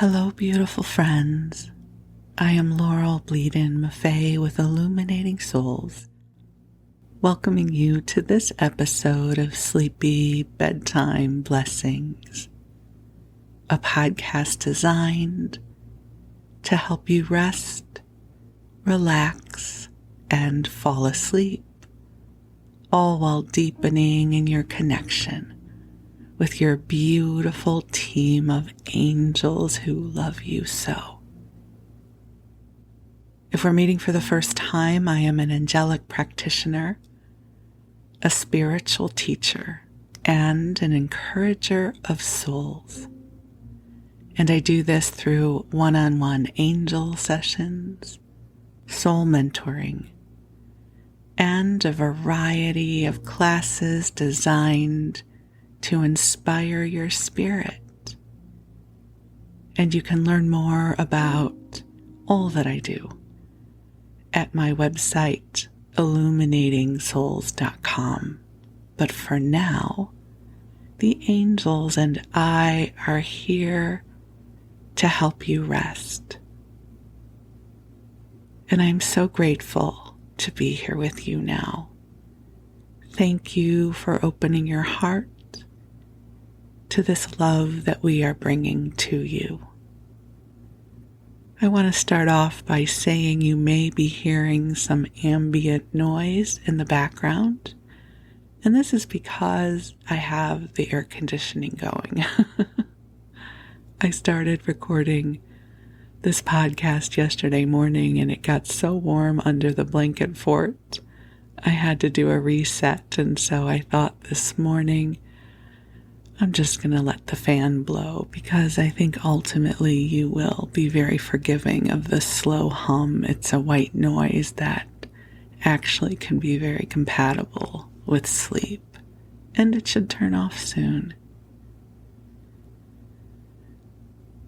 Hello, beautiful friends. I am Laurel Bleadon-Maffei with Illuminating Souls, welcoming you to this episode of Sleepy Bedtime Blessings, a podcast designed to help you rest, relax, and fall asleep, all while deepening in your connection with your beautiful team of angels who love you so. If we're meeting for the first time, I am an angelic practitioner, a spiritual teacher, and an encourager of souls. And I do this through one-on-one angel sessions, soul mentoring, and a variety of classes designed to inspire your spirit. And you can learn more about all that I do at my website, illuminatingsouls.com. But for now, the angels and I are here to help you rest. And I'm so grateful to be here with you now. Thank you for opening your heart to this love that we are bringing to you. I want to start off by saying you may be hearing some ambient noise in the background, and this is because I have the air conditioning going. I started recording this podcast yesterday morning and it got so warm under the blanket fort, I had to do a reset, and so I thought this morning I'm just going to let the fan blow because I think ultimately you will be very forgiving of the slow hum. It's a white noise that actually can be very compatible with sleep, and it should turn off soon.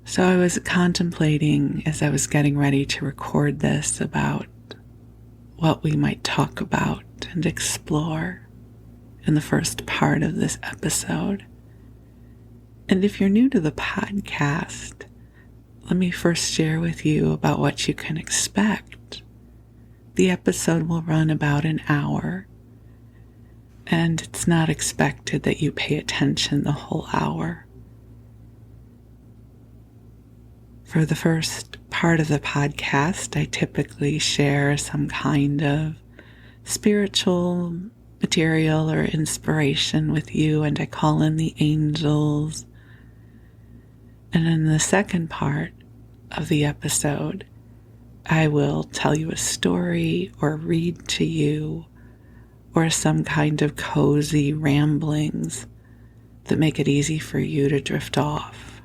So I was contemplating as I was getting ready to record this about what we might talk about and explore in the first part of this episode. And if you're new to the podcast, let me first share with you about what you can expect. The episode will run about an hour, and it's not expected that you pay attention the whole hour. For the first part of the podcast, I typically share some kind of spiritual material or inspiration with you, and I call in the angels. And in the second part of the episode, I will tell you a story or read to you or some kind of cozy ramblings that make it easy for you to drift off.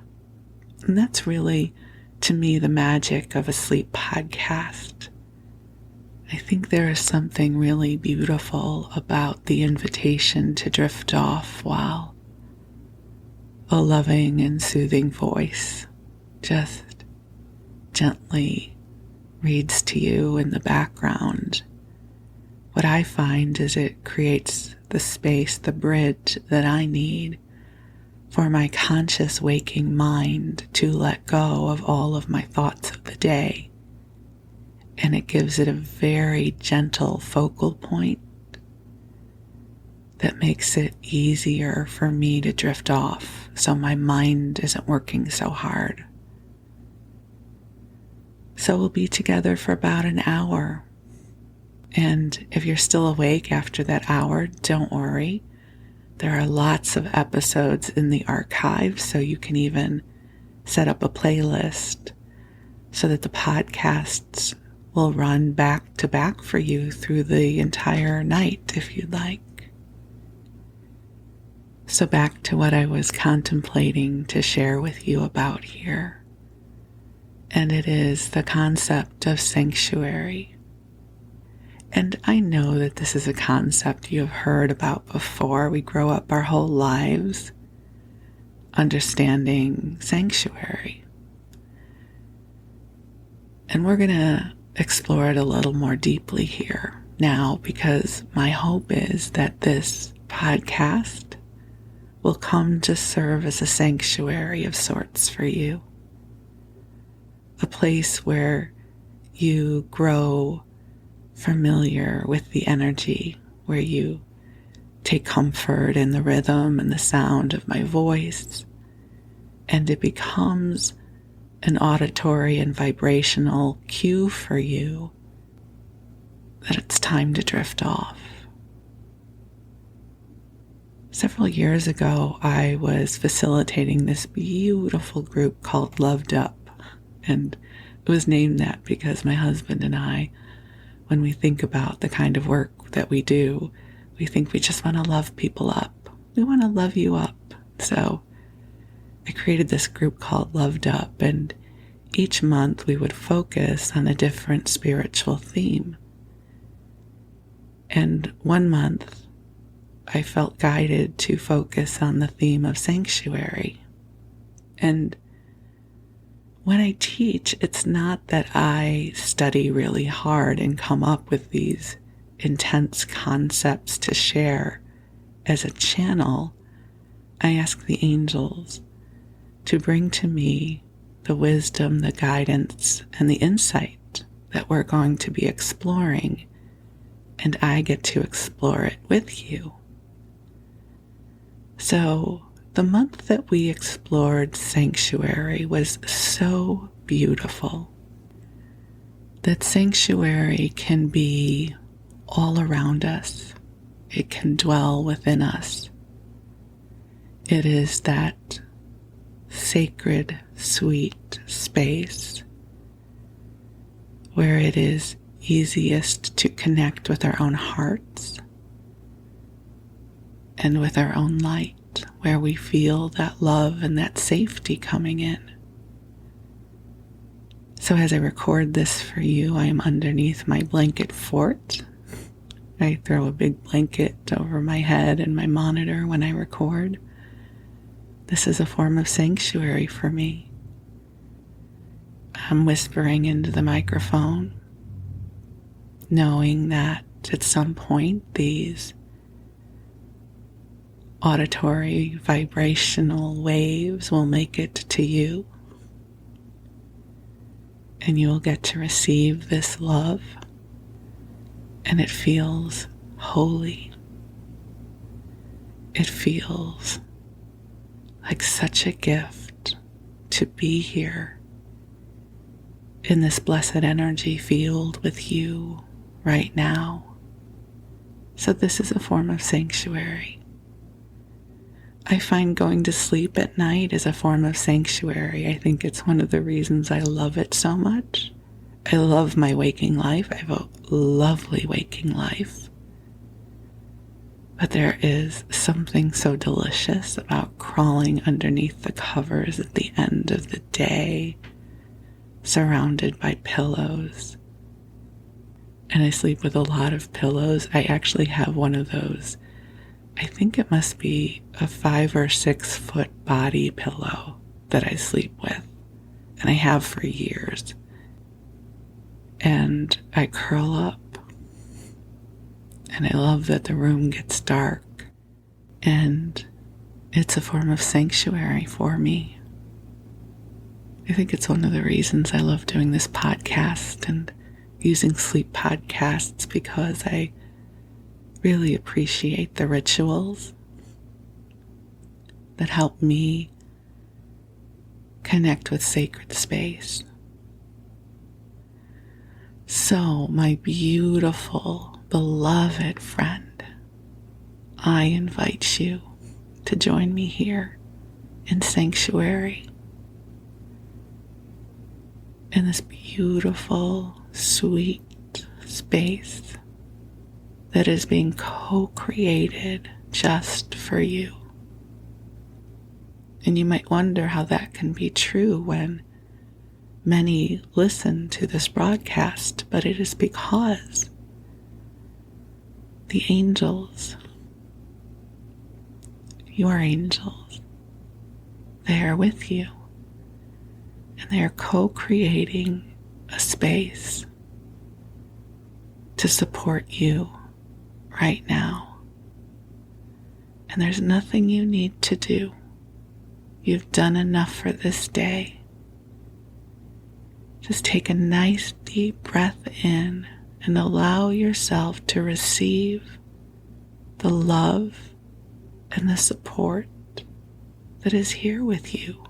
And that's really, to me, the magic of a sleep podcast. I think there is something really beautiful about the invitation to drift off while a loving and soothing voice just gently reads to you in the background. What I find is it creates the space, the bridge that I need for my conscious waking mind to let go of all of my thoughts of the day. And it gives it a very gentle focal point that makes it easier for me to drift off so my mind isn't working so hard. So we'll be together for about an hour. And if you're still awake after that hour, don't worry. There are lots of episodes in the archive, so you can even set up a playlist so that the podcasts will run back to back for you through the entire night if you'd like. So back to what I was contemplating to share with you about here. And it is the concept of sanctuary. And I know that this is a concept you have heard about before. We grow up our whole lives understanding sanctuary. And we're going to explore it a little more deeply here now, because my hope is that this podcast will come to serve as a sanctuary of sorts for you. a place where you grow familiar with the energy, where you take comfort in the rhythm and the sound of my voice, and it becomes an auditory and vibrational cue for you that it's time to drift off. Several years ago, I was facilitating this beautiful group called Loved Up, and it was named that because my husband and I, when we think about the kind of work that we do, we think we just want to love people up. We want to love you up. So I created this group called Loved Up, and each month we would focus on a different spiritual theme. And one month I felt guided to focus on the theme of sanctuary. And when I teach, it's not that I study really hard and come up with these intense concepts to share. As a channel, I ask the angels to bring to me the wisdom, the guidance, and the insight that we're going to be exploring, and I get to explore it with you. So the month that we explored sanctuary was so beautiful. That sanctuary can be all around us. It can dwell within us. It is that sacred, sweet space where it is easiest to connect with our own hearts and with our own light, where we feel that love and that safety coming in. So as I record this for you, I am underneath my blanket fort. I throw a big blanket over my head and my monitor when I record. This is a form of sanctuary for me. I'm whispering into the microphone, knowing that at some point these auditory vibrational waves will make it to you, and you will get to receive this love, and it feels holy. It feels like such a gift to be here in this blessed energy field with you right now. So this is a form of sanctuary. I find going to sleep at night is a form of sanctuary. I think it's one of the reasons I love it so much. I love my waking life. I have a lovely waking life. But there is something so delicious about crawling underneath the covers at the end of the day, surrounded by pillows. And I sleep with a lot of pillows. I actually have one of those. I think it must be a 5 or 6 foot body pillow that I sleep with, and I have for years. And I curl up, and I love that the room gets dark, and it's a form of sanctuary for me. I think it's one of the reasons I love doing this podcast and using sleep podcasts, because I really appreciate the rituals that help me connect with sacred space. So, my beautiful, beloved friend, I invite you to join me here in sanctuary, in this beautiful, sweet space that is being co-created just for you. And you might wonder how that can be true when many listen to this broadcast, but it is because the angels, your angels, they are with you, and they are co-creating a space to support you right now. And there's nothing you need to do. You've done enough for this day. Just take a nice deep breath in and allow yourself to receive the love and the support that is here with you.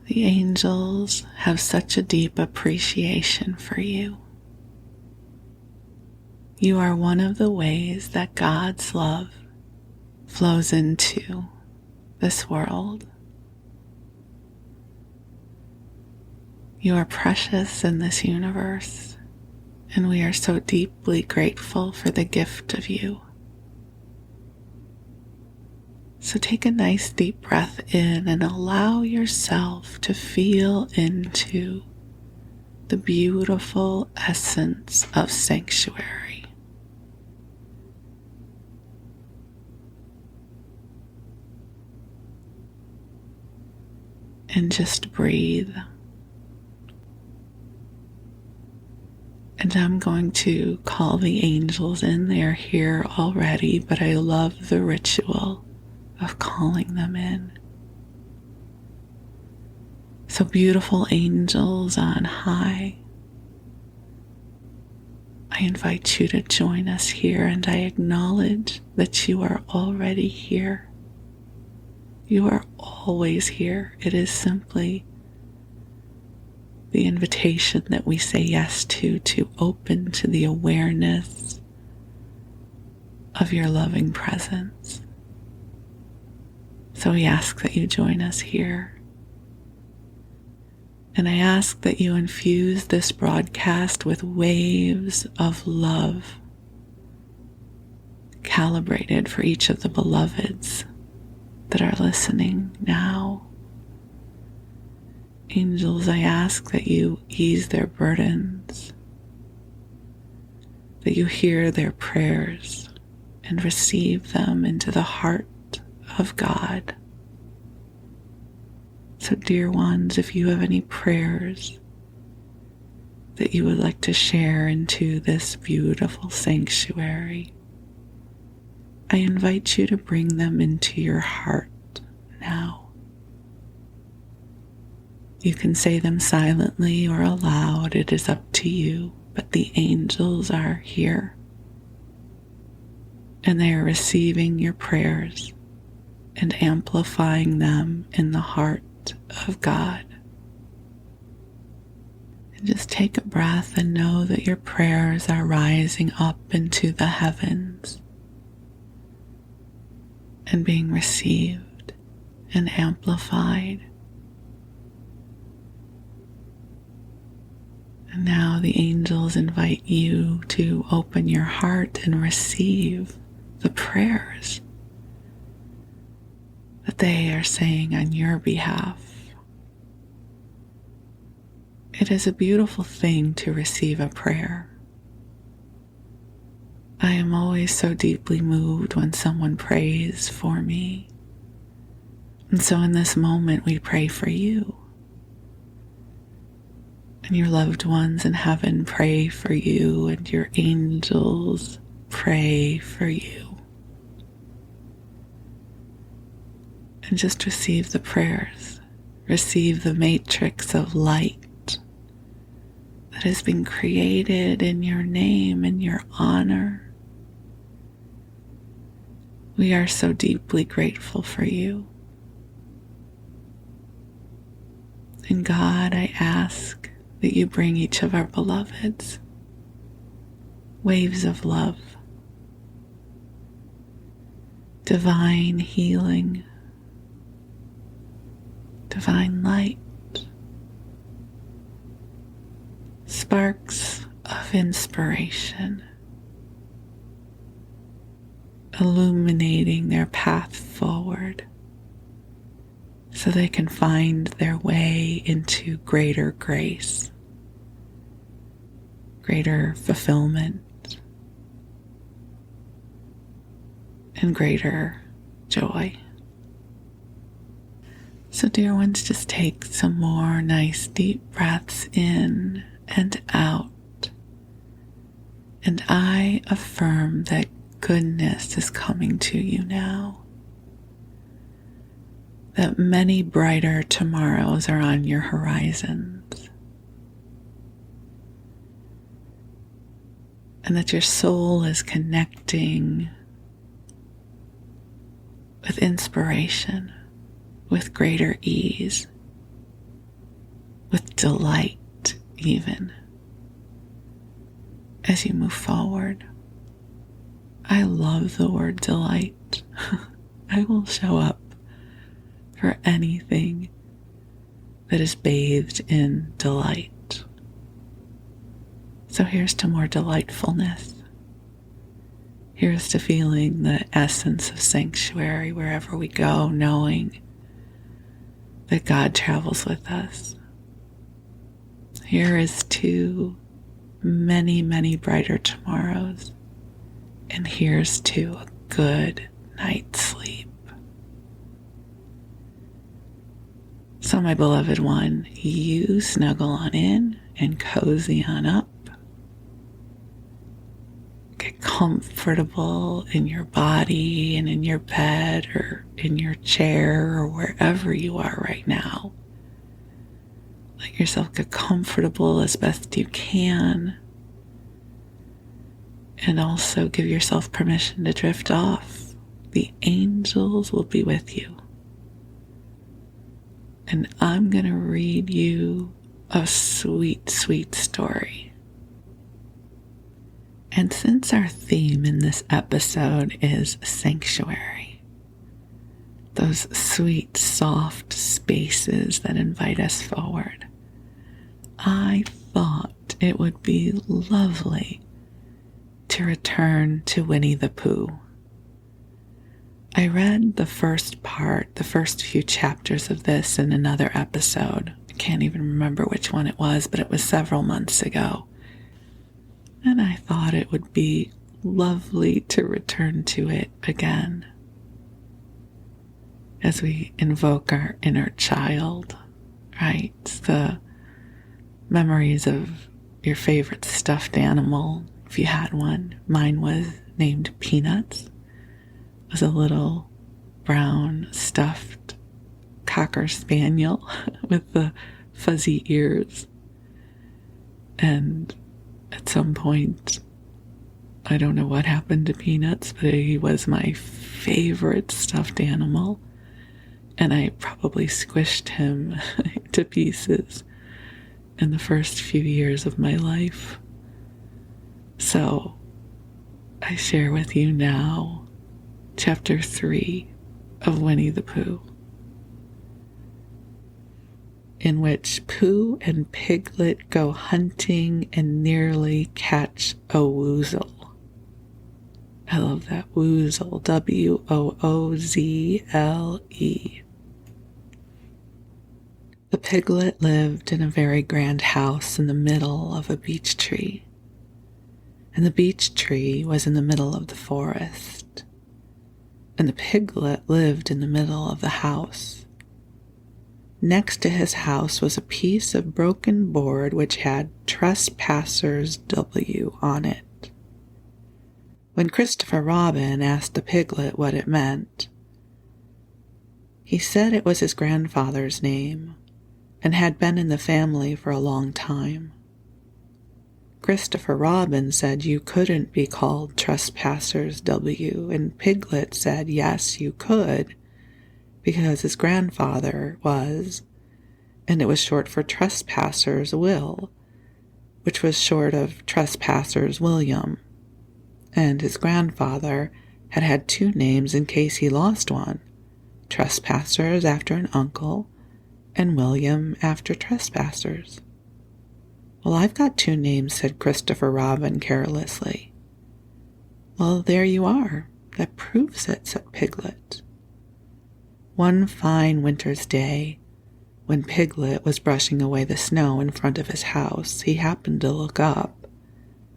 The angels have such a deep appreciation for you. You are one of the ways that God's love flows into this world. You are precious in this universe, and we are so deeply grateful for the gift of you. So take a nice deep breath in and allow yourself to feel into the beautiful essence of sanctuary. And just breathe. And I'm going to call the angels in. They are here already, but I love the ritual of calling them in. So beautiful angels on high, I invite you to join us here, and I acknowledge that you are already here. You are always here. It is simply the invitation that we say yes to open to the awareness of your loving presence. So we ask that you join us here. And I ask that you infuse this broadcast with waves of love, calibrated for each of the beloveds that are listening now. Angels, I ask that you ease their burdens, that you hear their prayers and receive them into the heart of God. So, dear ones, if you have any prayers that you would like to share into this beautiful sanctuary, I invite you to bring them into your heart now. You can say them silently or aloud, it is up to you, but the angels are here, and they are receiving your prayers and amplifying them in the heart of God. And just take a breath and know that your prayers are rising up into the heavens and being received and amplified. And now the angels invite you to open your heart and receive the prayers that they are saying on your behalf. It is a beautiful thing to receive a prayer. I am always so deeply moved when someone prays for me. And so in this moment, we pray for you. And your loved ones in heaven pray for you, and your angels pray for you. And just receive the prayers. Receive the matrix of light that has been created in your name and your honor. We are so deeply grateful for you. And God, I ask that you bring each of our beloveds waves of love, divine healing, divine light, sparks of inspiration, illuminating their path forward so they can find their way into greater grace, greater fulfillment, and greater joy. So, dear ones, just take some more nice deep breaths in and out. And I affirm that goodness is coming to you now. That many brighter tomorrows are on your horizons. and that your soul is connecting with inspiration, with greater ease, with delight even, as you move forward. I love the word delight. I will show up for anything that is bathed in delight. So here's to more delightfulness. Here's to feeling the essence of sanctuary wherever we go, knowing that God travels with us. Here is to many, many brighter tomorrows. And here's to a good night's sleep. So, my beloved one, you snuggle on in and cozy on up. Get comfortable in your body and in your bed or in your chair or wherever you are right now. Let yourself get comfortable as best you can. And also give yourself permission to drift off. The angels will be with you. And I'm going to read you a sweet, sweet story. And since our theme in this episode is sanctuary, those sweet, soft spaces that invite us forward, I thought it would be lovely to return to Winnie the Pooh. I read the first few chapters of this in another episode. I can't even remember which one it was, but it was several months ago. And I thought it would be lovely to return to it again as we invoke our inner child, right? The memories of your favorite stuffed animal, if you had one. Mine was named Peanuts. It was a little brown stuffed cocker spaniel with the fuzzy ears. And at some point, I don't know what happened to Peanuts, but he was my favorite stuffed animal. And I probably squished him to pieces in the first few years of my life. So I share with you now Chapter 3 of Winnie the Pooh, in which Pooh and Piglet go hunting and nearly catch a woozle. I love that, woozle, W-O-O-Z-L-E. The piglet lived in a very grand house in the middle of a beech tree, and the beech tree was in the middle of the forest. And the piglet lived in the middle of the house. Next to his house was a piece of broken board which had Trespassers W on it. When Christopher Robin asked the piglet what it meant, he said it was his grandfather's name and had been in the family for a long time. Christopher Robin said you couldn't be called Trespassers W, and Piglet said yes, you could, because his grandfather was, and it was short for Trespassers Will, which was short of Trespassers William, and his grandfather had had two names in case he lost one, Trespassers after an uncle, and William after Trespassers. Well, I've got two names, said Christopher Robin carelessly. Well, there you are. That proves it, said Piglet. One fine winter's day, when Piglet was brushing away the snow in front of his house, he happened to look up,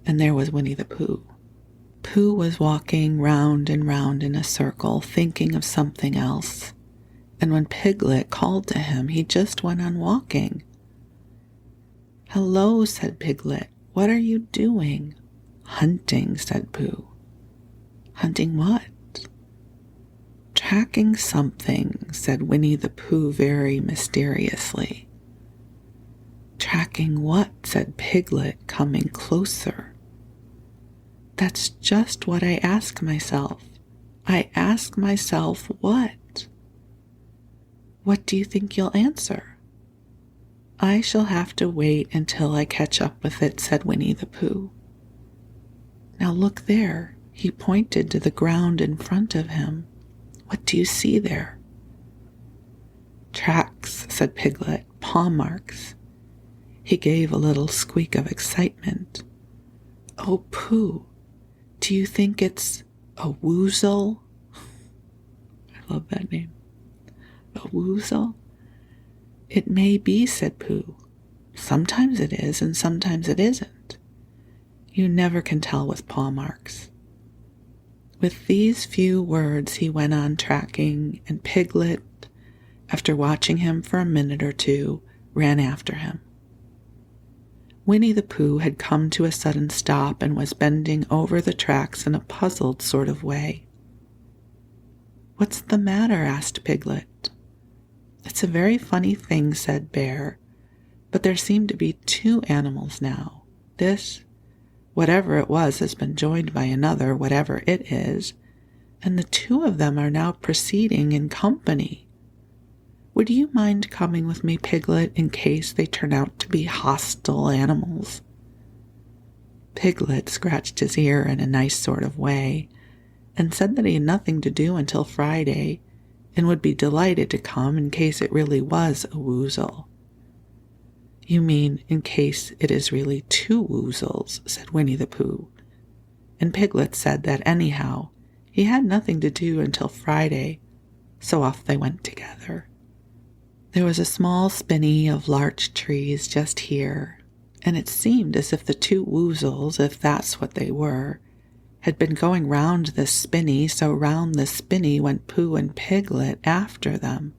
and there was Winnie the Pooh. Pooh was walking round and round in a circle, thinking of something else, and when Piglet called to him, he just went on walking. Hello, said Piglet. What are you doing? Hunting, said Pooh. Hunting what? Tracking something, said Winnie the Pooh very mysteriously. Tracking what? Said Piglet, coming closer. That's just what I ask myself. I ask myself what? What do you think you'll answer? I shall have to wait until I catch up with it, said Winnie the Pooh. Now look there. He pointed to the ground in front of him. What do you see there? Tracks, said Piglet, paw marks. He gave a little squeak of excitement. Oh, Pooh, do you think it's a woozle? I love that name. A woozle? It may be, said Pooh. Sometimes it is, and sometimes it isn't. You never can tell with paw marks. With these few words he went on tracking, and Piglet, after watching him for a minute or two, ran after him. Winnie the Pooh had come to a sudden stop and was bending over the tracks in a puzzled sort of way. What's the matter? Asked Piglet. It's a very funny thing, said Bear, but there seem to be two animals now. This, whatever it was, has been joined by another, whatever it is, and the two of them are now proceeding in company. Would you mind coming with me, Piglet, in case they turn out to be hostile animals? Piglet scratched his ear in a nice sort of way, and said that he had nothing to do until Friday, and would be delighted to come in case it really was a woozle. You mean in case it is really two woozles, said Winnie the Pooh, and Piglet said that anyhow he had nothing to do until Friday, so off they went together. There was a small spinney of larch trees just here, and it seemed as if the two woozles, if that's what they were, had been going round this spinney, so round the spinney went Pooh and Piglet after them.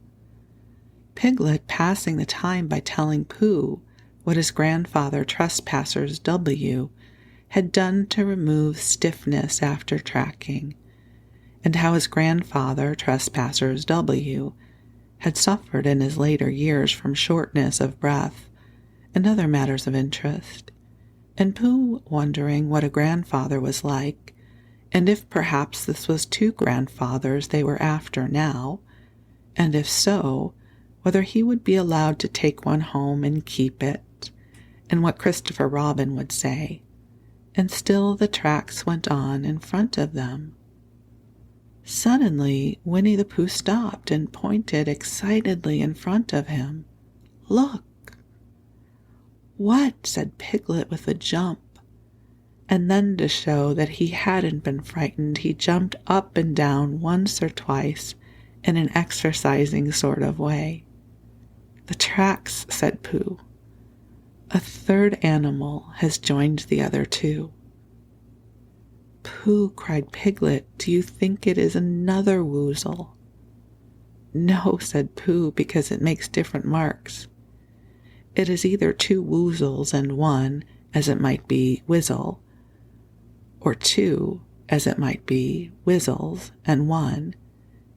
Piglet passing the time by telling Pooh what his grandfather Trespassers W had done to remove stiffness after tracking, and how his grandfather Trespassers W had suffered in his later years from shortness of breath and other matters of interest, and Pooh wondering what a grandfather was like, and if perhaps this was two grandfathers they were after now, and if so, whether he would be allowed to take one home and keep it, and what Christopher Robin would say. And still the tracks went on in front of them. Suddenly, Winnie the Pooh stopped and pointed excitedly in front of him. Look! What? Said Piglet with a jump. And then, to show that he hadn't been frightened, he jumped up and down once or twice in an exercising sort of way. The tracks, said Pooh. A third animal has joined the other two. Pooh, cried Piglet, do you think it is another woozle? No, said Pooh, because it makes different marks. It is either two woozles and one, as it might be, whizzle, or two, as it might be, whizzles and one.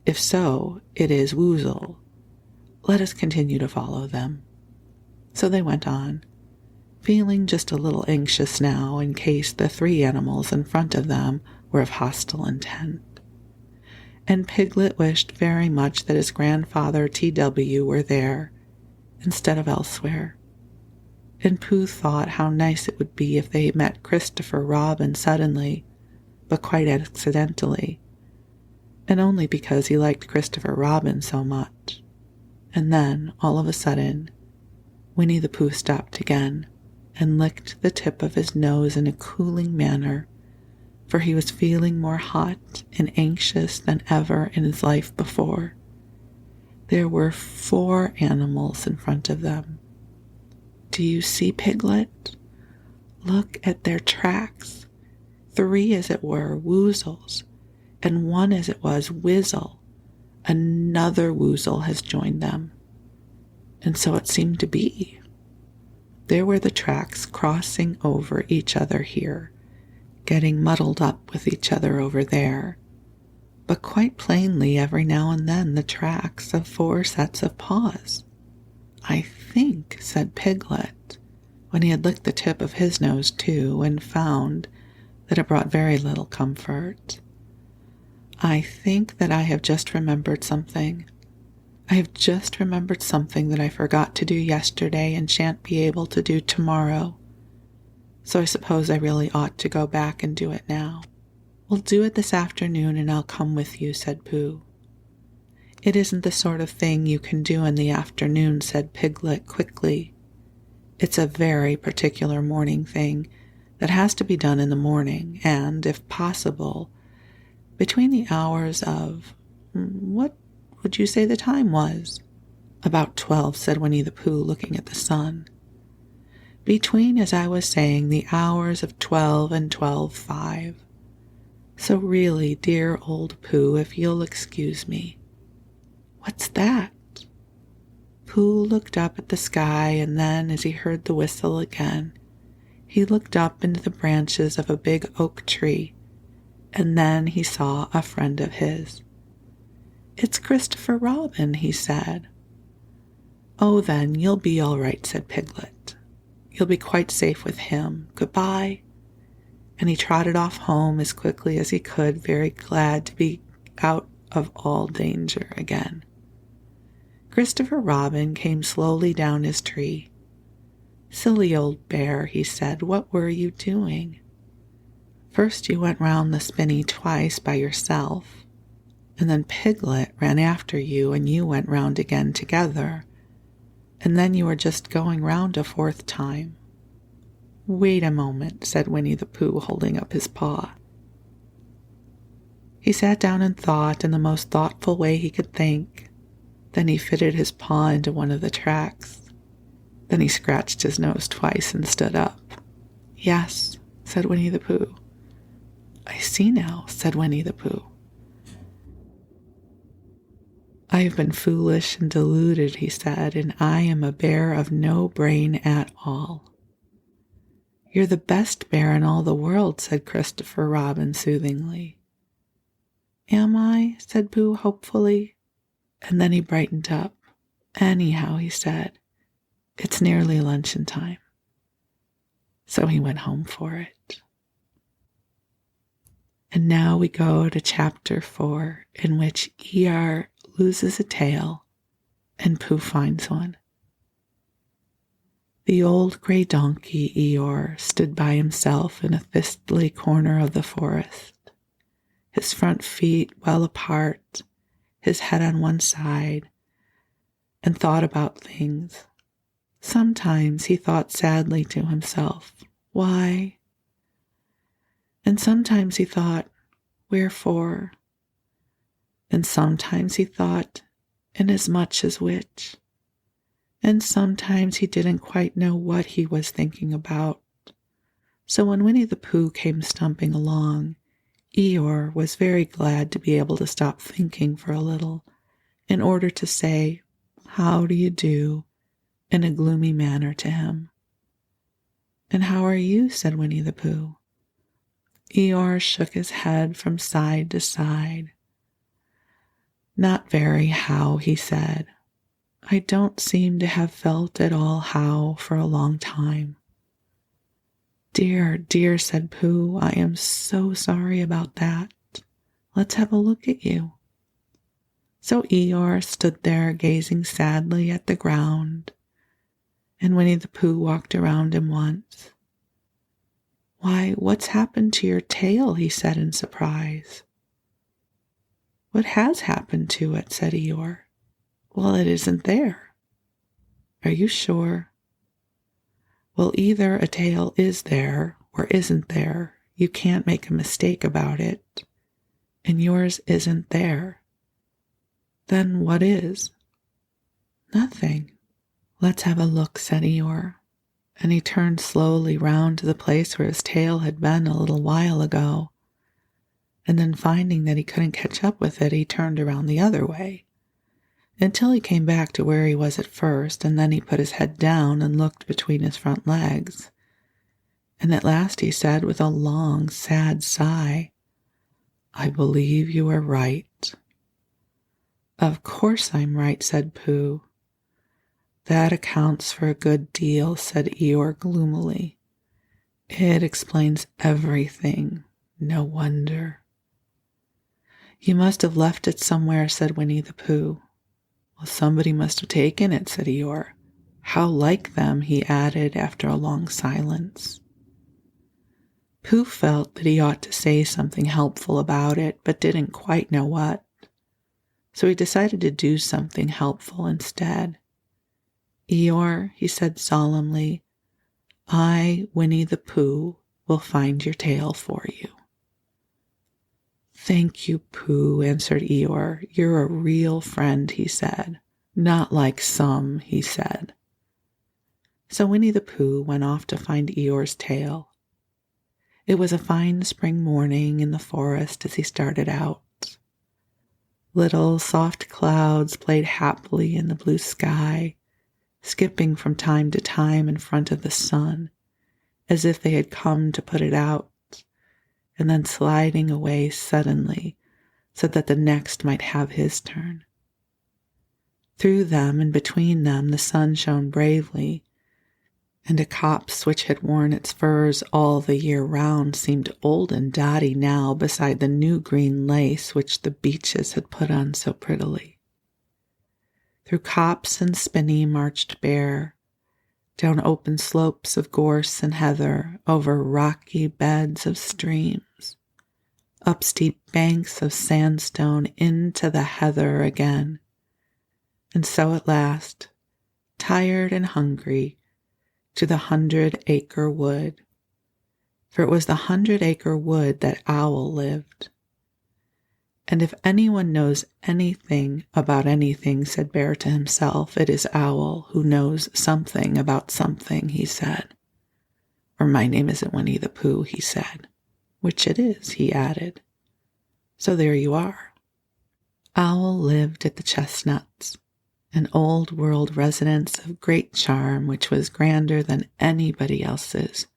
If so, it is woozle. Let us continue to follow them. So they went on, feeling just a little anxious now in case the three animals in front of them were of hostile intent. And Piglet wished very much that his grandfather T.W. were there instead of elsewhere. And Pooh thought how nice it would be if they met Christopher Robin suddenly, but quite accidentally, and only because he liked Christopher Robin so much. And then, all of a sudden, Winnie the Pooh stopped again and licked the tip of his nose in a cooling manner, for he was feeling more hot and anxious than ever in his life before. There were 4 animals in front of them. Do you see, Piglet? Look at their tracks. 3, as it were, woozles, and 1, as it was, whizzle. Another woozle has joined them. And so it seemed to be. There were the tracks crossing over each other here, getting muddled up with each other over there, but quite plainly every now and then the tracks of 4 sets of paws. I think, said Piglet, when he had licked the tip of his nose too, and found, that it brought very little comfort. "I think that I have just remembered something. I have just remembered something that I forgot to do yesterday and shan't be able to do tomorrow. So I suppose I really ought to go back and do it now." "We'll do it this afternoon and I'll come with you," said Pooh. "It isn't the sort of thing you can do in the afternoon," said Piglet quickly. "It's a very particular morning thing that has to be done in the morning, and, if possible, between the hours of— what would you say the time was?" "About 12, said Winnie the Pooh, looking at the sun. "Between, as I was saying, the hours of 12 and 12:05. So really, dear old Pooh, if you'll excuse me." "What's that?" Pooh looked up at the sky, and then, as he heard the whistle again, he looked up into the branches of a big oak tree, and then he saw a friend of his. "It's Christopher Robin," he said. "Oh, then, you'll be all right," said Piglet. "You'll be quite safe with him. Goodbye." And he trotted off home as quickly as he could, very glad to be out of all danger again. Christopher Robin came slowly down his tree. "Silly old bear," he said, "what were you doing? First you went round the spinney twice by yourself, and then Piglet ran after you and you went round again together, and then you were just going round a fourth time." "Wait a moment," said Winnie the Pooh, holding up his paw. He sat down and thought in the most thoughtful way he could think. Then he fitted his paw into one of the tracks. Then he scratched his nose twice and stood up. "Yes," said Winnie the Pooh. "I see now," said Winnie the Pooh. "I have been foolish and deluded," he said, "and I am a bear of no brain at all." "You're the best bear in all the world," said Christopher Robin soothingly. "Am I?" said Pooh hopefully, and then he brightened up. "Anyhow," he said, "it's nearly luncheon time." So he went home for it. And now we go to chapter 4, in which Eeyore loses a tail and Pooh finds one. The old gray donkey Eeyore stood by himself in a thistly corner of the forest, his front feet well apart, his head on one side, and thought about things. Sometimes he thought sadly to himself, "Why?" And sometimes he thought, "Wherefore?" And sometimes he thought, "Inasmuch as which?" And sometimes he didn't quite know what he was thinking about. So when Winnie the Pooh came stumping along, Eeyore was very glad to be able to stop thinking for a little, in order to say, "How do you do?" in a gloomy manner to him. "And how are you?" said Winnie the Pooh. Eeyore shook his head from side to side. "Not very how," he said. "I don't seem to have felt at all how for a long time." "Dear, dear," said Pooh, "I am so sorry about that. Let's have a look at you." So Eeyore stood there gazing sadly at the ground, and Winnie the Pooh walked around him once. "Why, what's happened to your tail?" he said in surprise. "What has happened to it?" said Eeyore. "Well, it isn't there." "Are you sure?" "Well, either a tail is there or isn't there. You can't make a mistake about it. And yours isn't there." "Then what is?" "Nothing." "Let's have a look," said Eeyore. And he turned slowly round to the place where his tail had been a little while ago. And then finding that he couldn't catch up with it, he turned around the other way, until he came back to where he was at first, and then he put his head down and looked between his front legs. And at last he said with a long, sad sigh, "I believe you are right." "Of course I'm right," said Pooh. "That accounts for a good deal," said Eeyore gloomily. It explains everything. No wonder. You must have left it somewhere, said Winnie the Pooh. Well, somebody must have taken it, said Eeyore. How like them, he added after a long silence. Pooh felt that he ought to say something helpful about it, but didn't quite know what. So he decided to do something helpful instead. Eeyore, he said solemnly, I, Winnie the Pooh, will find your tail for you. Thank you, Pooh, answered Eeyore. You're a real friend, he said. Not like some, he said. So Winnie the Pooh went off to find Eeyore's tail. It was a fine spring morning in the forest as he started out. Little soft clouds played happily in the blue sky, skipping from time to time in front of the sun, as if they had come to put it out, and then sliding away suddenly so that the next might have his turn. Through them and between them the sun shone bravely, and a copse which had worn its furs all the year round seemed old and dotty now beside the new green lace which the beeches had put on so prettily. Through copse and spinney marched Bear, down open slopes of gorse and heather, over rocky beds of streams, up steep banks of sandstone into the heather again, and so at last, tired and hungry, to the 100-acre wood, for it was the 100-acre wood that Owl lived. And if anyone knows anything about anything, said Bear to himself, it is Owl who knows something about something, he said. Or my name isn't Winnie the Pooh, he said, which it is, he added. So there you are. Owl lived at the Chestnuts, an old-world residence of great charm which was grander than anybody else's,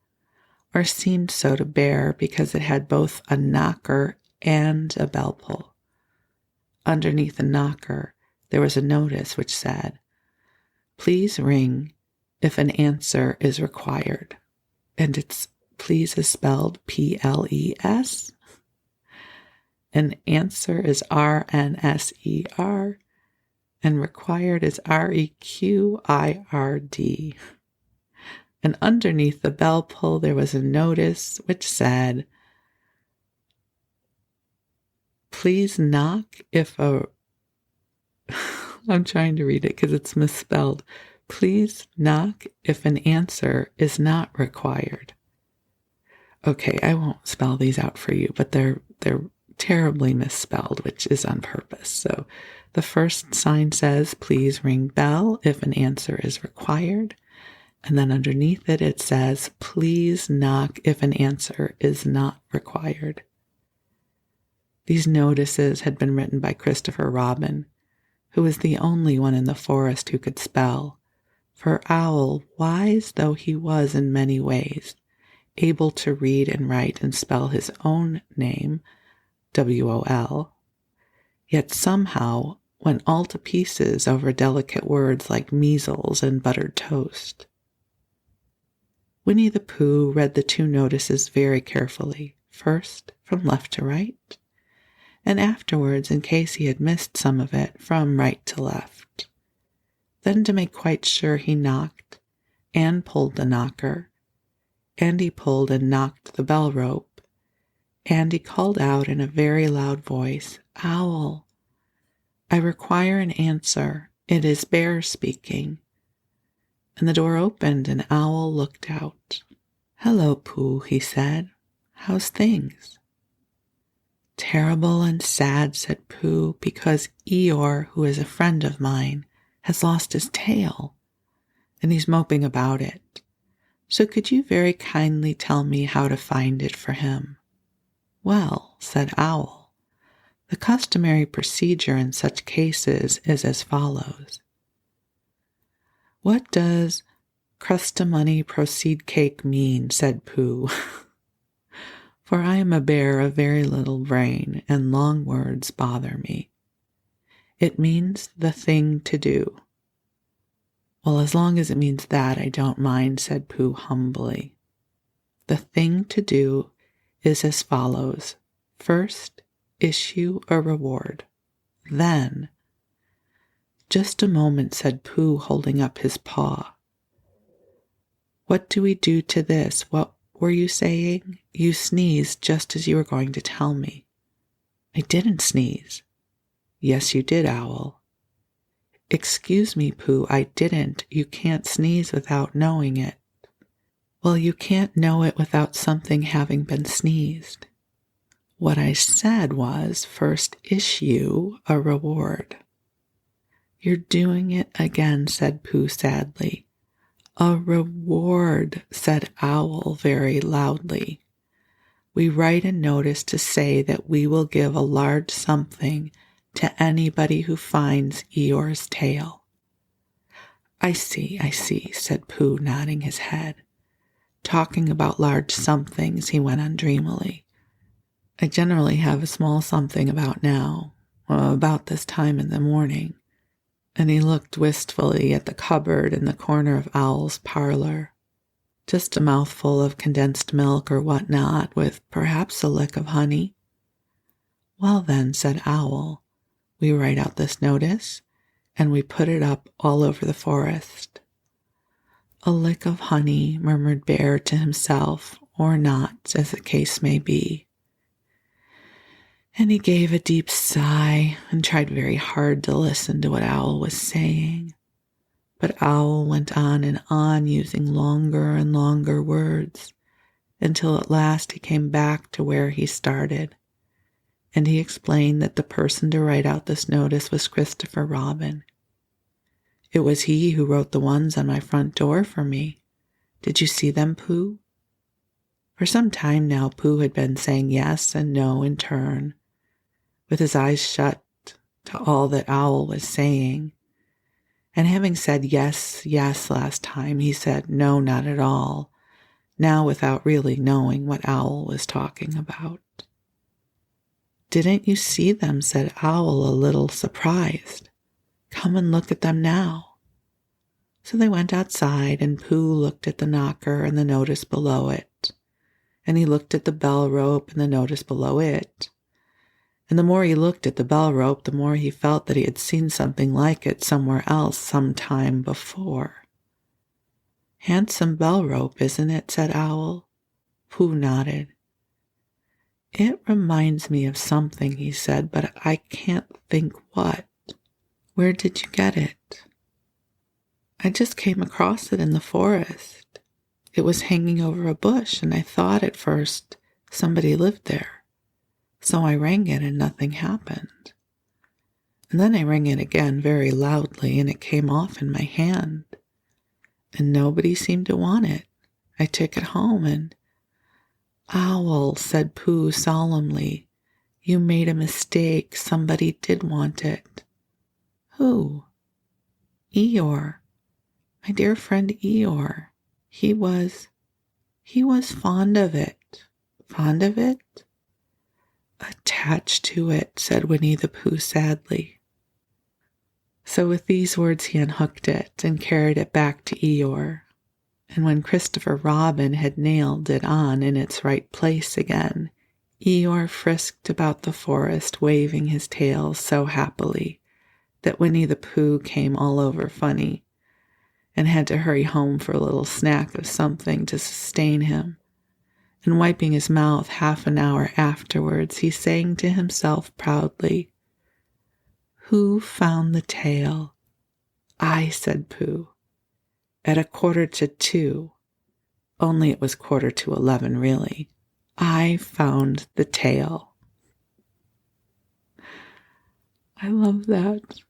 or seemed so to Bear because it had both a knocker and a bell pull. Underneath the knocker there was a notice which said, Please ring if an answer is required. And it's please is spelled P-L-E-S. An answer is R-N-S-E-R. And required is R-E-Q-I-R-D. And underneath the bell pull there was a notice which said, Please knock if a... I'm trying to read it because it's misspelled. Please knock if an answer is not required. Okay, I won't spell these out for you, but they're terribly misspelled, which is on purpose. So the first sign says, please ring bell if an answer is required. And then underneath it, it says, please knock if an answer is not required. These notices had been written by Christopher Robin, who was the only one in the forest who could spell. For Owl, wise though he was in many ways, able to read and write and spell his own name, W-O-L, yet somehow went all to pieces over delicate words like measles and buttered toast. Winnie the Pooh read the two notices very carefully, first from left to right, and afterwards, in case he had missed some of it, from right to left. Then, to make quite sure, he knocked, and pulled the knocker, and he pulled and knocked the bell rope, and he called out in a very loud voice, Owl, I require an answer. It is Bear speaking. And the door opened, and Owl looked out. Hello, Pooh, he said. How's things? Terrible and sad, said Pooh, because Eeyore, who is a friend of mine, has lost his tail, and he's moping about it. So could you very kindly tell me how to find it for him? Well, said Owl, the customary procedure in such cases is as follows. What does crustamony proceed cake mean? Said Pooh. For I am a bear of very little brain, and long words bother me. It means the thing to do. Well, as long as it means that, I don't mind, said Pooh humbly. the thing to do is as follows. First, issue a reward. Then, just a moment, said Pooh, holding up his paw. What do we do to this? What were you saying? You sneezed just as you were going to tell me. I didn't sneeze. Yes, you did, Owl. Excuse me, Pooh, I didn't. You can't sneeze without knowing it. Well, you can't know it without something having been sneezed. What I said was, first issue a reward. You're doing it again, said Pooh sadly. A reward, said Owl very loudly. We write a notice to say that we will give a large something to anybody who finds Eeyore's tail. I see, said Pooh, nodding his head. Talking about large somethings, he went on dreamily. I generally have a small something about now, about this time in the morning. And he looked wistfully at the cupboard in the corner of Owl's parlor. Just a mouthful of condensed milk or whatnot, with perhaps a lick of honey. Well then, said Owl, we write out this notice, and we put it up all over the forest. A lick of honey, murmured Bear to himself, or not, as the case may be. And he gave a deep sigh and tried very hard to listen to what Owl was saying. But Owl went on and on, using longer and longer words, until at last he came back to where he started. And he explained that the person to write out this notice was Christopher Robin. It was he who wrote the ones on my front door for me. Did you see them, Pooh? For some time now, Pooh had been saying yes and no in turn, with his eyes shut to all that Owl was saying. And having said yes last time, he said no, not at all, now without really knowing what Owl was talking about. Didn't you see them? Said Owl, a little surprised. Come and look at them now. So they went outside, and Pooh looked at the knocker and the notice below it, and he looked at the bell rope and the notice below it. And the more he looked at the bell rope, the more he felt that he had seen something like it somewhere else some time before. Handsome bell rope, isn't it? Said Owl. Pooh nodded. It reminds me of something, he said, but I can't think what. Where did you get it? I just came across it in the forest. It was hanging over a bush, and I thought at first somebody lived there. So I rang it and nothing happened. And then I rang it again very loudly, and it came off in my hand. And nobody seemed to want it. I took it home and... Owl, said Pooh solemnly, you made a mistake. Somebody did want it. Who? Eeyore. My dear friend Eeyore. He was fond of it. Fond of it? Attached to it, said Winnie the Pooh sadly. So with these words he unhooked it and carried it back to Eeyore. And when Christopher Robin had nailed it on in its right place again, Eeyore frisked about the forest, waving his tail so happily that Winnie the Pooh came all over funny and had to hurry home for a little snack of something to sustain him. And wiping his mouth half an hour afterwards, he sang to himself proudly, Who found the tail? I, said Pooh. At 1:45, only it was 11:15 really, I found the tail. I love that.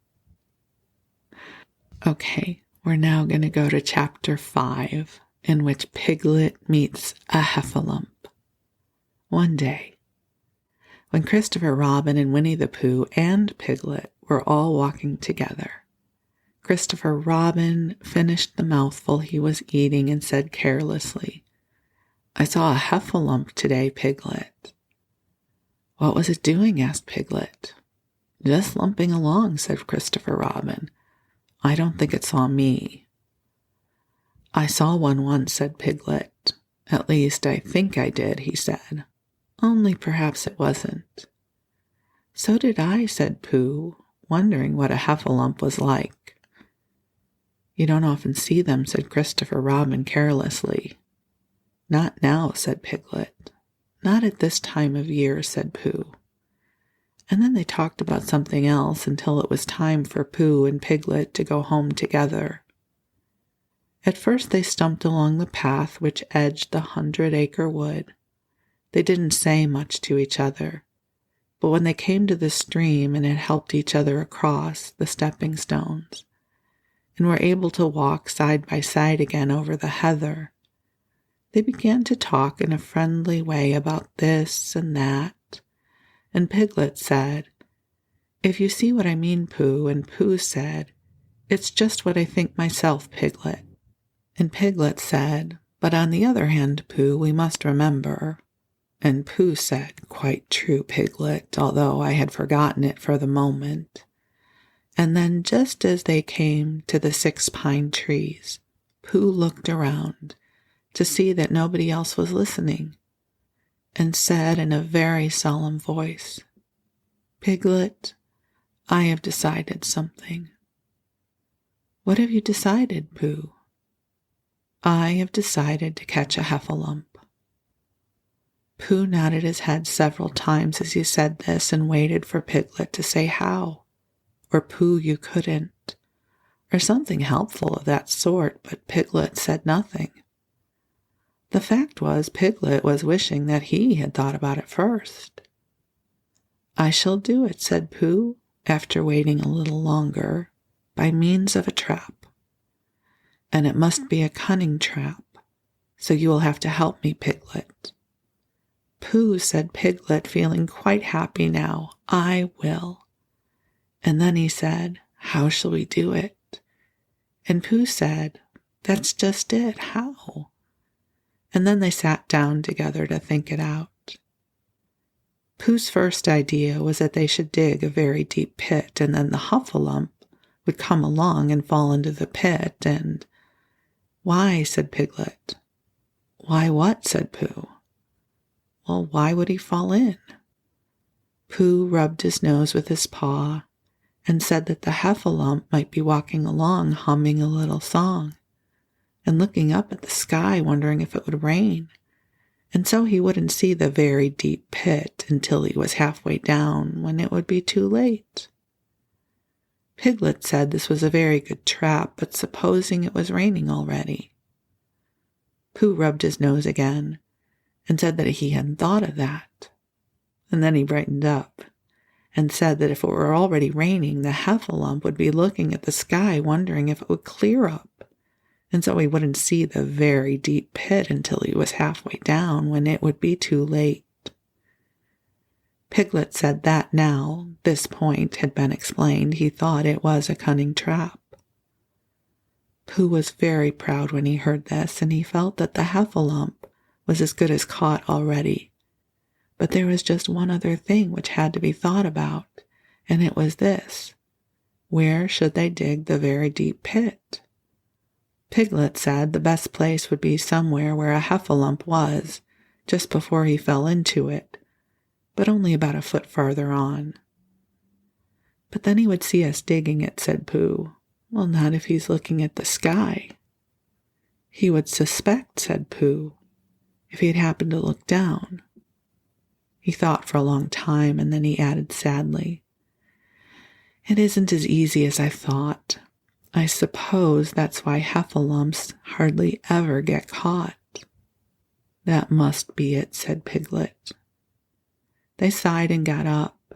Okay, we're now going to go to chapter 5, in which Piglet meets a heffalump. One day, when Christopher Robin and Winnie the Pooh and Piglet were all walking together, Christopher Robin finished the mouthful he was eating and said carelessly, I saw a heffalump today, Piglet. What was it doing? Asked Piglet. Just lumping along, said Christopher Robin. I don't think it saw me. I saw one once, said Piglet, At least I think I did, he said. Only perhaps it wasn't. So did I, said Pooh, wondering what a heffalump was like. You don't often see them, said Christopher Robin carelessly. Not now, said Piglet. Not at this time of year, said Pooh. And then they talked about something else until it was time for Pooh and Piglet to go home together. At first they stumped along the path which edged the 100-acre wood. They didn't say much to each other, but when they came to the stream and had helped each other across the stepping stones, and were able to walk side by side again over the heather, they began to talk in a friendly way about this and that, and Piglet said, "If you see what I mean, Pooh," and Pooh said, "It's just what I think myself, Piglet." And Piglet said, "But on the other hand, Pooh, we must remember," and Pooh said, "Quite true, Piglet, although I had forgotten it for the moment." And then just as they came to the 6 pine trees, Pooh looked around to see that nobody else was listening, and said in a very solemn voice, "Piglet, I have decided something." "What have you decided, Pooh?" "I have decided to catch a heffalump." Pooh nodded his head several times as he said this and waited for Piglet to say how, or "Pooh, you couldn't," or something helpful of that sort, but Piglet said nothing. The fact was, Piglet was wishing that he had thought about it first. "I shall do it," said Pooh, after waiting a little longer, "by means of a trap. And it must be a cunning trap, so you will have to help me, Piglet." "Pooh," said Piglet, feeling quite happy now, "I will." And then he said, "How shall we do it?" And Pooh said, "That's just it, how?" And then they sat down together to think it out. Pooh's first idea was that they should dig a very deep pit, and then the heffalump would come along and fall into the pit, and... "Why?" said Piglet. "Why what?" said Pooh. "Well, why would he fall in?" Pooh rubbed his nose with his paw and said that the heffalump might be walking along humming a little song and looking up at the sky wondering if it would rain, and so he wouldn't see the very deep pit until he was halfway down, when it would be too late. Piglet said this was a very good trap, but supposing it was raining already? Pooh rubbed his nose again and said that he hadn't thought of that. And then he brightened up and said that if it were already raining, the heffalump would be looking at the sky wondering if it would clear up, and so he wouldn't see the very deep pit until he was halfway down, when it would be too late. Piglet said that now this point had been explained, he thought it was a cunning trap. Pooh was very proud when he heard this, and he felt that the heffalump was as good as caught already. But there was just one other thing which had to be thought about, and it was this: where should they dig the very deep pit? Piglet said the best place would be somewhere where a heffalump was, just before he fell into it, but only about a foot farther on. "But then he would see us digging it," said Pooh. "Well, not if he's looking at the sky." "He would suspect," said Pooh, "if he'd happened to look down." He thought for a long time, and then he added sadly, "It isn't as easy as I thought. I suppose that's why heffalumps hardly ever get caught." "That must be it," said Piglet. They sighed and got up,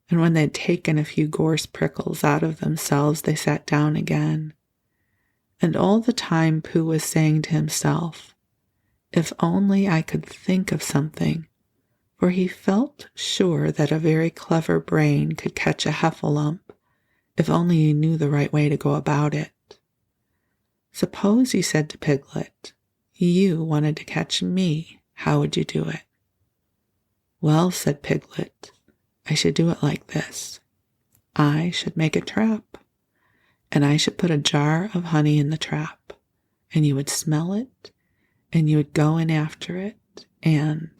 and when they'd taken a few gorse prickles out of themselves, they sat down again. And all the time Pooh was saying to himself, "If only I could think of something," for he felt sure that a very clever brain could catch a heffalump, if only he knew the right way to go about it. "Suppose," he said to Piglet, "you wanted to catch me, how would you do it?" "Well," said Piglet, "I should do it like this. I should make a trap, and I should put a jar of honey in the trap, and you would smell it, and you would go in after it, and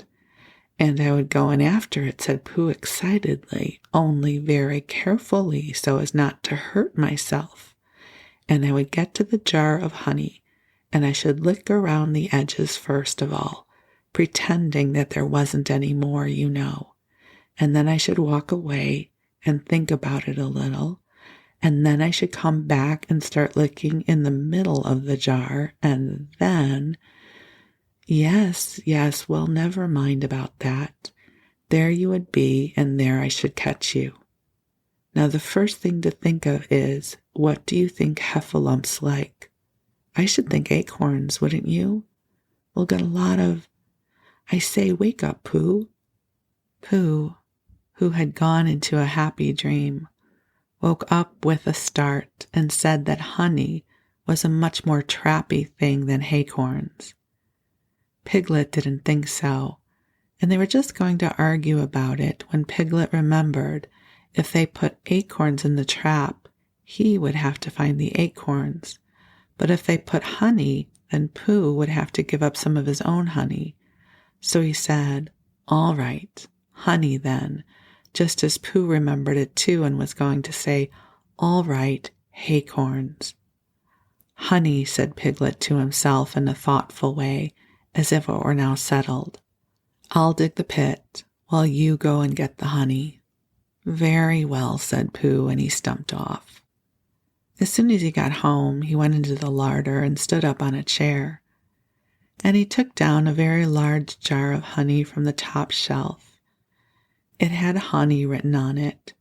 I would go in after it, said Pooh excitedly, only very carefully so as not to hurt myself. And I would get to the jar of honey, and I should lick around the edges first of all, pretending that there wasn't any more, you know. And then I should walk away and think about it a little, and then I should come back and start licking in the middle of the jar, and then... Yes, well, never mind about that. There you would be, and there I should catch you. Now, the first thing to think of is, what do you think heffalumps like? I should think acorns, wouldn't you? We'll get a lot of... I say, wake up, Pooh. Pooh, who had gone into a happy dream, woke up with a start and said that honey was a much more trappy thing than acorns. Piglet didn't think so, and they were just going to argue about it when Piglet remembered if they put acorns in the trap, he would have to find the acorns, but if they put honey, then Pooh would have to give up some of his own honey. So he said, all right, honey then, just as Pooh remembered it too and was going to say, all right, acorns. Honey, said Piglet to himself in a thoughtful way, as if it were now settled. I'll dig the pit while you go and get the honey. Very well, said Pooh, and he stumped off. As soon as he got home, he went into the larder and stood up on a chair, and he took down a very large jar of honey from the top shelf. It had honey written on it,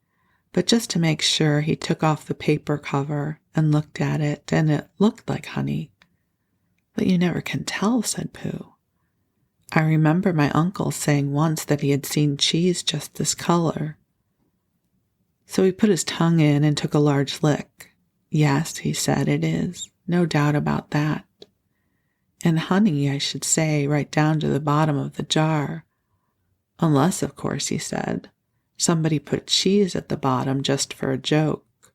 but just to make sure, he took off the paper cover and looked at it, and it looked like honey. But you never can tell, said Pooh. I remember my uncle saying once that he had seen cheese just this color. So he put his tongue in and took a large lick. Yes, he said, it is. No doubt about that. And honey, I should say, right down to the bottom of the jar. Unless, of course, he said, somebody put cheese at the bottom just for a joke.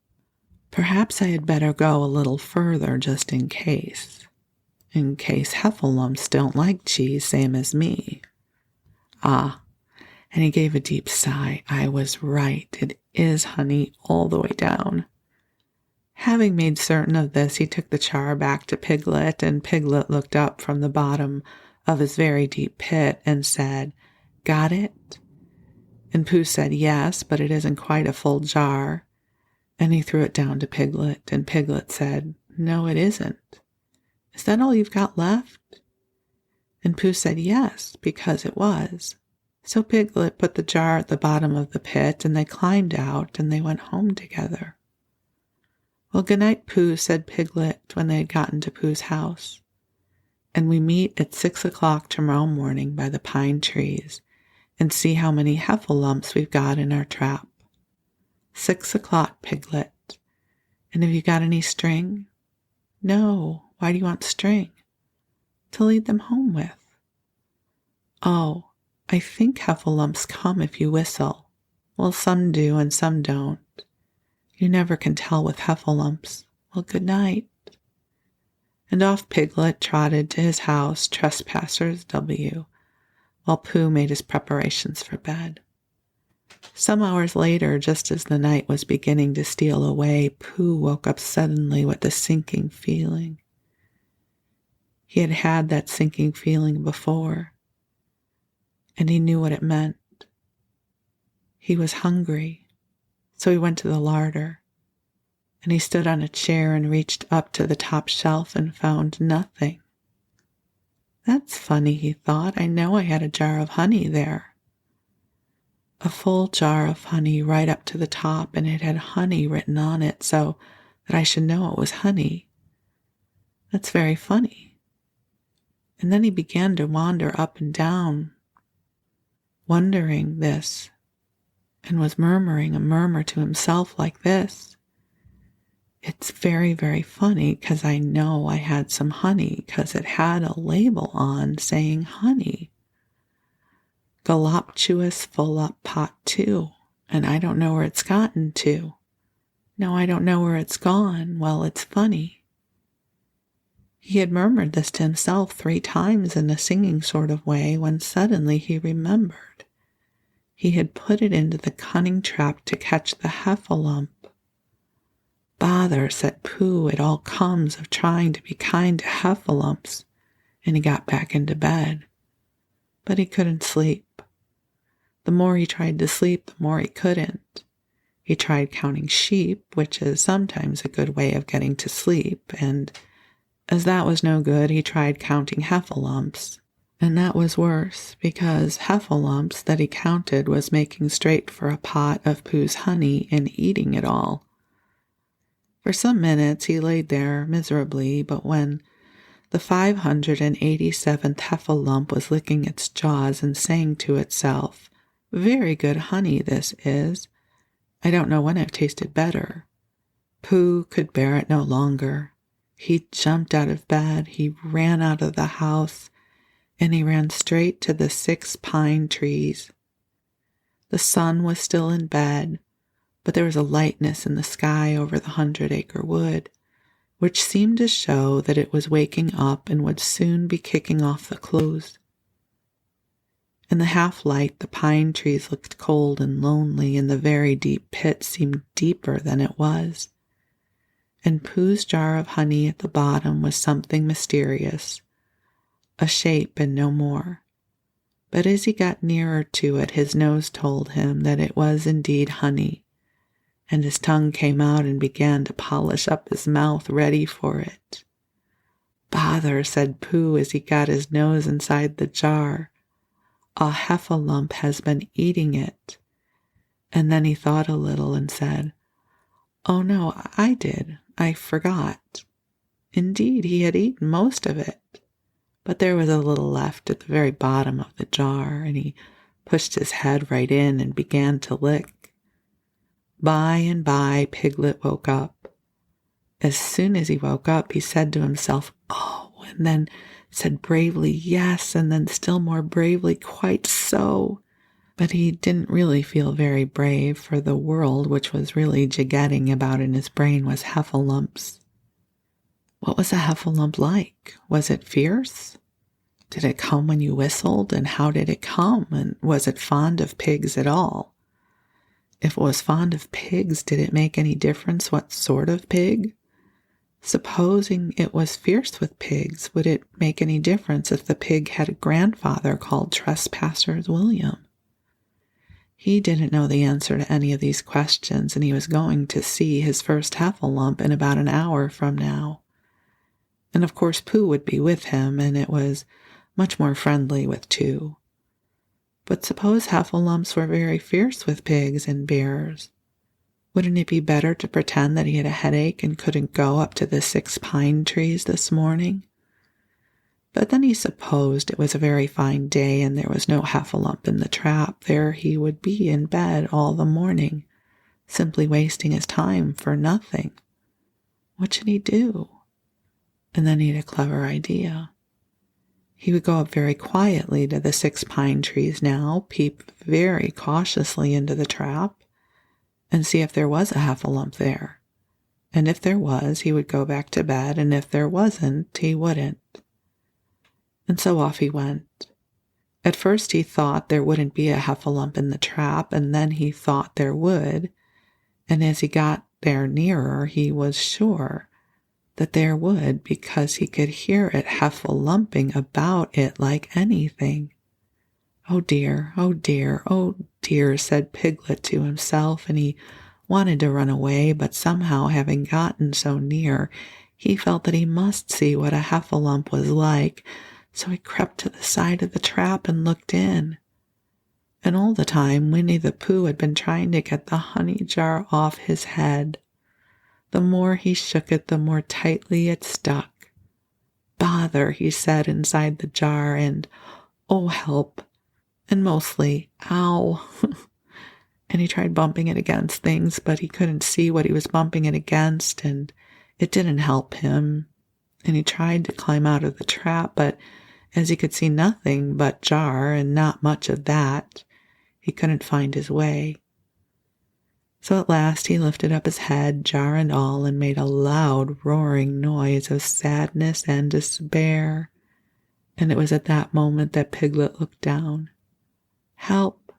Perhaps I had better go a little further just in case. In case heffalumps don't like cheese, same as me. Ah, and he gave a deep sigh. I was right. It is honey all the way down. Having made certain of this, he took the jar back to Piglet, and Piglet looked up from the bottom of his very deep pit and said, got it? And Pooh said, yes, but it isn't quite a full jar. And he threw it down to Piglet, and Piglet said, no, it isn't. Is that all you've got left? And Pooh said yes, because it was. So Piglet put the jar at the bottom of the pit, and they climbed out, and they went home together. Well, good night, Pooh, said Piglet when they had gotten to Pooh's house. And we meet at 6 o'clock tomorrow morning by the pine trees, and see how many heffalumps we've got in our trap. 6 o'clock, Piglet. And have you got any string? No. Why do you want string? To lead them home with. Oh, I think heffalumps come if you whistle. Well, some do and some don't. You never can tell with heffalumps. Well, good night. And off Piglet trotted to his house, Trespassers W, while Pooh made his preparations for bed. Some hours later, just as the night was beginning to steal away, Pooh woke up suddenly with a sinking feeling. He had had that sinking feeling before, and he knew what it meant. He was hungry, so he went to the larder, and he stood on a chair and reached up to the top shelf and found nothing. That's funny, he thought. I know I had a jar of honey there. A full jar of honey right up to the top, and it had honey written on it so that I should know it was honey. That's very funny. And then he began to wander up and down, wondering this, and was murmuring a murmur to himself like this. It's very, very funny, 'cause I know I had some honey, 'cause it had a label on saying honey. Galoptuous full up pot 2, and I don't know where it's gotten to. No, I don't know where it's gone. Well, it's funny. He had murmured this to himself 3 times in a singing sort of way when suddenly he remembered. He had put it into the cunning trap to catch the heffalump. "Bother," said Pooh, "it all comes of trying to be kind to heffalumps," and he got back into bed. But he couldn't sleep. The more he tried to sleep, the more he couldn't. He tried counting sheep, which is sometimes a good way of getting to sleep, and as that was no good, he tried counting heffalumps, and that was worse, because heffalumps that he counted was making straight for a pot of Pooh's honey and eating it all. For some minutes he laid there miserably, but when the 587th heffalump was licking its jaws and saying to itself, "Very good honey this is. I don't know when I've tasted better," Pooh could bear it no longer. He jumped out of bed, he ran out of the house, and he ran straight to the 6 pine trees. The sun was still in bed, but there was a lightness in the sky over the 100-acre wood, which seemed to show that it was waking up and would soon be kicking off the clothes. In the half-light, the pine trees looked cold and lonely, and the very deep pit seemed deeper than it was. And Pooh's jar of honey at the bottom was something mysterious, a shape and no more. But as he got nearer to it, his nose told him that it was indeed honey, and his tongue came out and began to polish up his mouth ready for it. "Bother," said Pooh as he got his nose inside the jar. "A heffalump has been eating it." And then he thought a little and said, "Oh no, I did. I forgot." Indeed, he had eaten most of it, but there was a little left at the very bottom of the jar, and he pushed his head right in and began to lick. By and by, Piglet woke up. As soon as he woke up, he said to himself, "Oh," and then said bravely, "Yes," and then still more bravely, "Quite so." But he didn't really feel very brave, for the world which was really jiggetting about in his brain was heffalumps. What was a heffalump like? Was it fierce? Did it come when you whistled, and how did it come, and was it fond of pigs at all? If it was fond of pigs, did it make any difference what sort of pig? Supposing it was fierce with pigs, would it make any difference if the pig had a grandfather called Trespassers William? He didn't know the answer to any of these questions, and he was going to see his first heffalump in about an hour from now. And of course Pooh would be with him, and it was much more friendly with 2. But suppose heffalumps were very fierce with pigs and bears? Wouldn't it be better to pretend that he had a headache and couldn't go up to the 6 pine trees this morning? But then he supposed it was a very fine day and there was no heffalump in the trap. There he would be in bed all the morning, simply wasting his time for nothing. What should he do? And then he had a clever idea. He would go up very quietly to the 6 pine trees now, peep very cautiously into the trap, and see if there was a heffalump there. And if there was, he would go back to bed, and if there wasn't, he wouldn't. And so off he went. At first he thought there wouldn't be a heffalump in the trap, and then he thought there would, and as he got there nearer, he was sure that there would, because he could hear it heffalumping about it like anything. "Oh dear, oh dear, oh dear," said Piglet to himself, and he wanted to run away, but somehow, having gotten so near, he felt that he must see what a heffalump was like, so he crept to the side of the trap and looked in. And all the time, Winnie the Pooh had been trying to get the honey jar off his head. The more he shook it, the more tightly it stuck. "Bother," he said inside the jar, and "Oh, help," and mostly, "Ow." And he tried bumping it against things, but he couldn't see what he was bumping it against, and it didn't help him. And he tried to climb out of the trap, but as he could see nothing but jar, and not much of that, he couldn't find his way. So at last he lifted up his head, jar and all, and made a loud roaring noise of sadness and despair. And it was at that moment that Piglet looked down. "Help!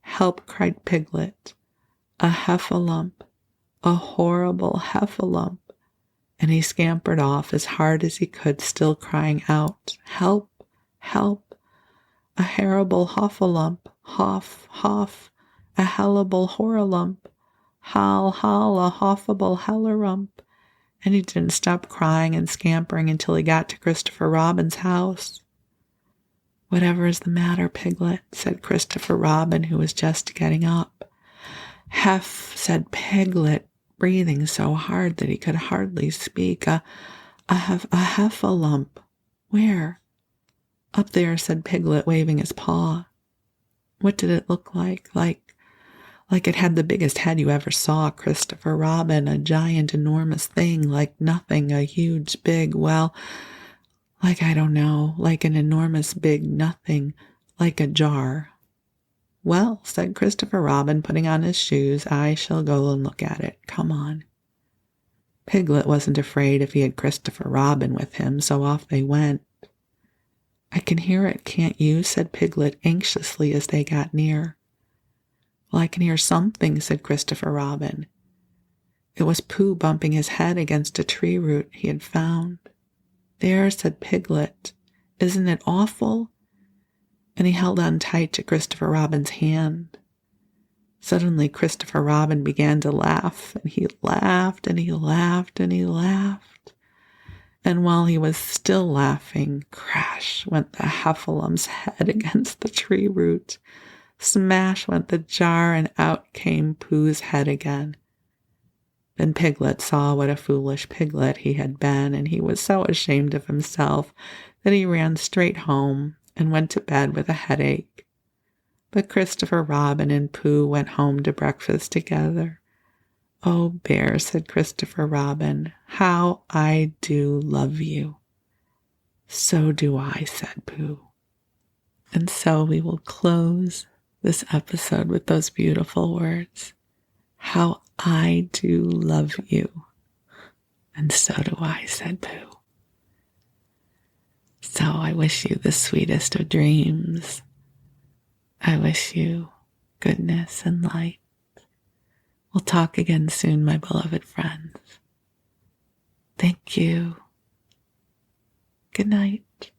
Help!" cried Piglet. "A heffalump! A horrible heffalump!" And he scampered off as hard as he could, still crying out, "Help! Help! A horrible hoffalump! Hoff! Hoff! A hellable horralump! Hal! Hal! A hoffable hellerump!" And he didn't stop crying and scampering until he got to Christopher Robin's house. "Whatever is the matter, Piglet?" said Christopher Robin, who was just getting up. "Heff," said Piglet, breathing so hard that he could hardly speak. A heffalump." "Where?" "Up there," said Piglet, waving his paw. "What did it look like?" Like it had the biggest head you ever saw, Christopher Robin, a giant, enormous thing, like nothing, a huge, big, well, like I don't know, like an enormous, big nothing, like a jar." "Well," said Christopher Robin, putting on his shoes, "I shall go and look at it. Come on." Piglet wasn't afraid if he had Christopher Robin with him, so off they went. "I can hear it, can't you?" said Piglet anxiously as they got near. "Well, I can hear something," said Christopher Robin. It was Pooh bumping his head against a tree root he had found. "There," said Piglet. "Isn't it awful?" And he held on tight to Christopher Robin's hand. Suddenly Christopher Robin began to laugh, and he laughed, and he laughed, and he laughed. And while he was still laughing, crash went the heffalum's head against the tree root. Smash went the jar, and out came Pooh's head again. Then Piglet saw what a foolish piglet he had been, and he was so ashamed of himself that he ran straight home and went to bed with a headache. But Christopher Robin and Pooh went home to breakfast together. "Oh, Bear," said Christopher Robin, "how I do love you." "So do I," said Pooh. And so we will close this episode with those beautiful words. "How I do love you." "And so do I," said Pooh. So I wish you the sweetest of dreams. I wish you goodness and light. We'll talk again soon, my beloved friends. Thank you. Good night.